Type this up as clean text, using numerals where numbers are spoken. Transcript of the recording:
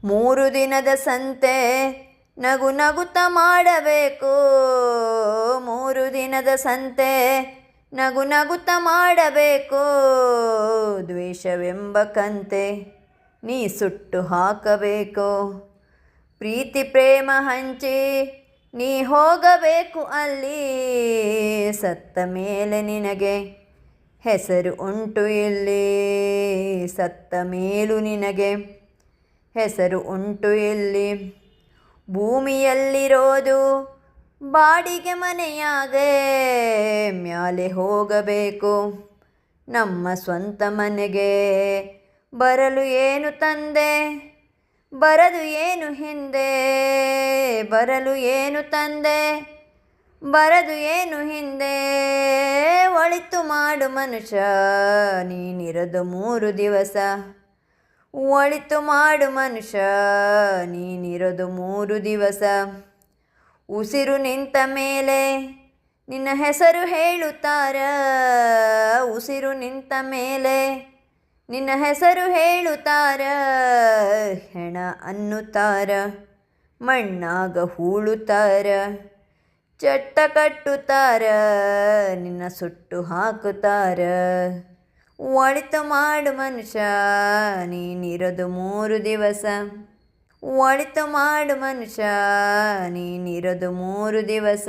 ಮೂರು ದಿನದ ಸಂತೆ ನಗು ನಗುತ್ತ ಮಾಡಬೇಕು. ಮೂರು ದಿನದ ಸಂತೆ ನಗು ನಗುತ್ತ ಮಾಡಬೇಕು. ದ್ವೇಷವೆಂಬ ಕಂತೆ ನೀ ಸುಟ್ಟು ಹಾಕಬೇಕು. ಪ್ರೀತಿ ಪ್ರೇಮ ಹಂಚಿ ನೀ ಹೋಗಬೇಕು ಅಲ್ಲಿ. ಸತ್ತ ಮೇಲೆ ನಿನಗೆ ಹೆಸರು ಉಂಟು ಇಲ್ಲಿ. ಸತ್ತ ಮೇಲೂ ನಿನಗೆ ಹೆಸರು ಉಂಟು ಇಲ್ಲಿ. ಭೂಮಿಯಲ್ಲಿರೋದು ಬಾಡಿಗೆ ಮನೆಯಾಗೆ. ಮ್ಯಾಲೆ ಹೋಗಬೇಕು ನಮ್ಮ ಸ್ವಂತ ಮನೆಗೆ. ಬರಲು ಏನು ತಂದೆ ಬರದು ಏನು ಹಿಂದೆ. ಬರಲು ಏನು ತಂದೆ ಬರದು ಏನು ಹಿಂದೆ. ಒಳಿತು ಮಾಡು ಮನುಷ್ಯ ನೀನಿರದು 3 ದಿವಸ. ಒಳಿತು ಮಾಡು ಮನುಷ್ಯ ನೀನಿರದು 3 ದಿವಸ. ಉಸಿರು ನಿಂತ ಮೇಲೆ ನಿನ್ನ ಹೆಸರು ಹೇಳುತ್ತಾರ. ಉಸಿರು ನಿಂತ ಮೇಲೆ ನಿನ್ನ ಹೆಸರು ಹೇಳುತ್ತಾರ. ಹೆಣ ಅನ್ನುತ್ತಾರ ಮಣ್ಣಾಗ ಹೂಳುತ್ತಾರ. ಚಟ್ಟ ಕಟ್ಟುತ್ತಾರ ನಿನ್ನ ಸುಟ್ಟು ಹಾಕುತ್ತಾರ. ಒಳಿತು ಮಾಡು ಮನುಷ್ಯ ನೀನಿರದು 3 ದಿವಸ. ಒಳಿತು ಮಾಡು ಮನುಷ್ಯ ನೀನಿರದು 3 ದಿವಸ.